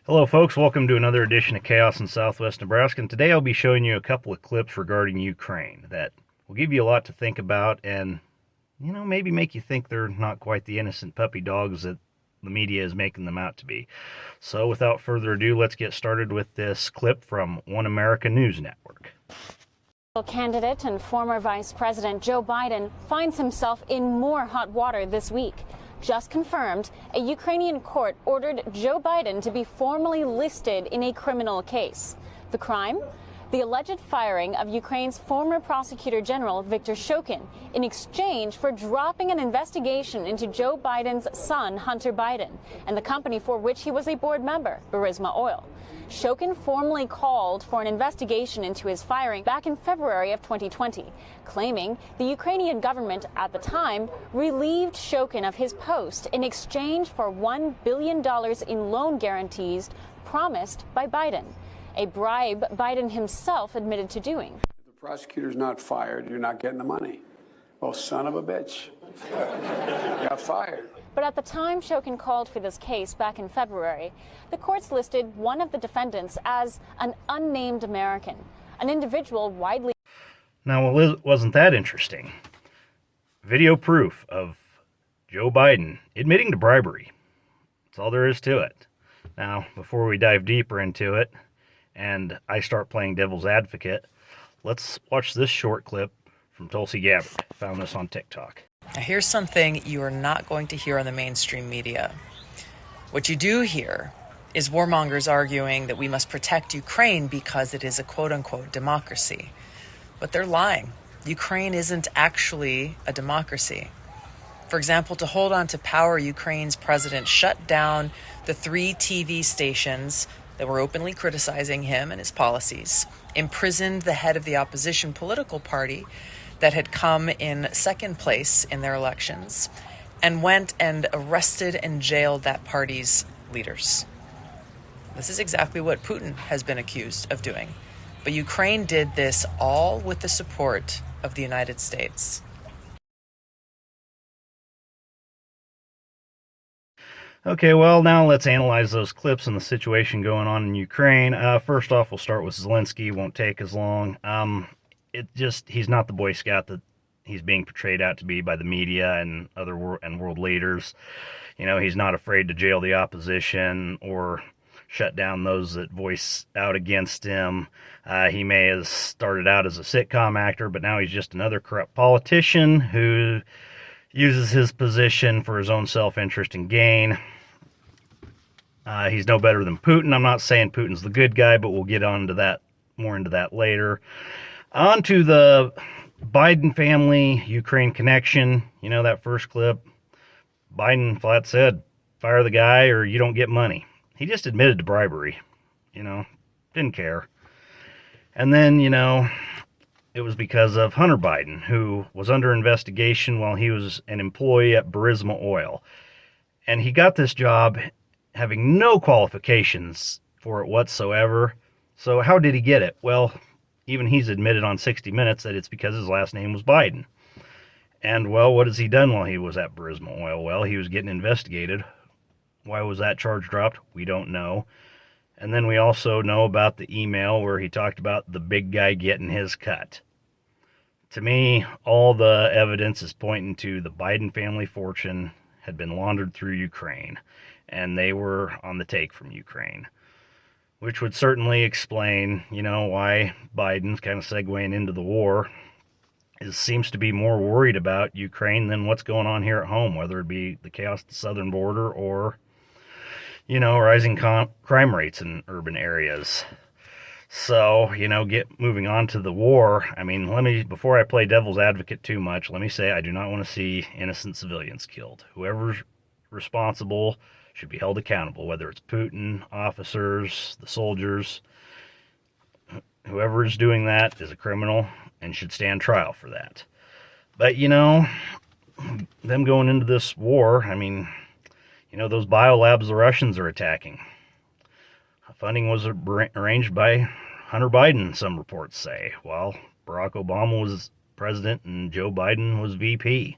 Hello folks, welcome to another edition of Chaos in Southwest Nebraska, and today I'll be showing you a couple of clips regarding Ukraine that will give you a lot to think about and, maybe make you think they're not quite the innocent puppy dogs that the media is making them out to be. So without further ado, let's get started with this clip from One America News Network. Candidate and former Vice President Joe Biden finds himself in more hot water this week. Just confirmed, a Ukrainian court ordered Joe Biden to be formally listed in a criminal case. The crime? The alleged firing of Ukraine's former Prosecutor General Viktor Shokin in exchange for dropping an investigation into Joe Biden's son, Hunter Biden, and the company for which he was a board member, Burisma Oil. Shokin formally called for an investigation into his firing back in February of 2020, claiming the Ukrainian government at the time relieved Shokin of his post in exchange for $1 billion in loan guarantees promised by Biden, a bribe Biden himself admitted to doing. If the prosecutor's not fired, you're not getting the money. Oh, son of a bitch. Got fired. But at the time Shokin called for this case back in February, the courts listed one of the defendants as an unnamed American, an individual widely... Now, wasn't that interesting? Video proof of Joe Biden admitting to bribery. That's all there is to it. Now, before we dive deeper into it, and I start playing devil's advocate, let's watch this short clip from Tulsi Gabbard. Found this on TikTok. Now, here's something you are not going to hear on the mainstream media. What you do hear is warmongers arguing that we must protect Ukraine because it is a quote-unquote democracy. But they're lying. Ukraine isn't actually a democracy. For example, to hold on to power, Ukraine's president shut down the 3 TV stations that were openly criticizing him and his policies, imprisoned the head of the opposition political party that had come in second place in their elections, and went and arrested and jailed that party's leaders. This is exactly what Putin has been accused of doing. But Ukraine did this all with the support of the United States. Okay, well, now let's analyze those clips and the situation going on in Ukraine. First off, we'll start with Zelensky. Won't take as long. He's not the Boy Scout that he's being portrayed out to be by the media and other world leaders. He's not afraid to jail the opposition or shut down those that voice out against him. He may have started out as a sitcom actor, but now he's just another corrupt politician who uses his position for his own self-interest and gain. He's no better than Putin. I'm not saying Putin's the good guy, but we'll get more into that later. On to the Biden family, Ukraine connection. That first clip, Biden flat said, fire the guy or you don't get money. He just admitted to bribery, didn't care. And then, it was because of Hunter Biden, who was under investigation while he was an employee at Burisma Oil. And he got this job having no qualifications for it whatsoever. So how did he get it? Well, even he's admitted on 60 Minutes that it's because his last name was Biden. And, well, what has he done while he was at Burisma Oil? Well, he was getting investigated. Why was that charge dropped? We don't know. And then we also know about the email where he talked about the big guy getting his cut. To me, all the evidence is pointing to the Biden family fortune had been laundered through Ukraine, and they were on the take from Ukraine, which would certainly explain, why Biden's kind of segueing into the war seems to be more worried about Ukraine than what's going on here at home, whether it be the chaos at the southern border or, rising crime rates in urban areas. So, moving on to the war, before I play devil's advocate too much, let me say I do not want to see innocent civilians killed. Whoever's responsible should be held accountable, whether it's Putin, officers, the soldiers. Whoever is doing that is a criminal and should stand trial for that. But, them going into this war, those biolabs the Russians are attacking. Funding was arranged by Hunter Biden, some reports say, while Barack Obama was president and Joe Biden was VP.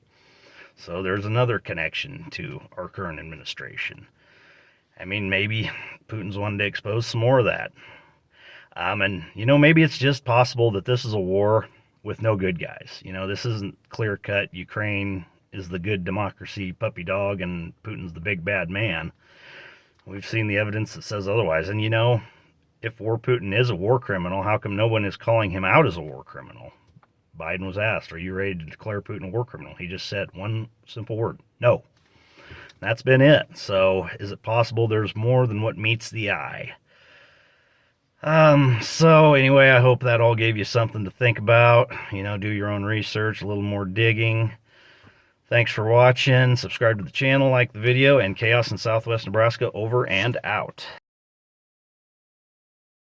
So there's another connection to our current administration. I mean, maybe Putin's wanting to expose some more of that. And, you know, maybe it's just possible that this is a war with no good guys. You know, this isn't clear-cut. Ukraine is the good democracy puppy dog and Putin's the big bad man. We've seen the evidence that says otherwise. And, you know, if Putin is a war criminal, how come no one is calling him out as a war criminal? Biden was asked, are you ready to declare Putin a war criminal? He just said one simple word, no. That's been it. So is it possible there's more than what meets the eye? So anyway, I hope that all gave you something to think about. You know, do your own research, a little more digging. Thanks for watching. Subscribe to the channel, like the video, and Chaos in Southwest Nebraska over and out.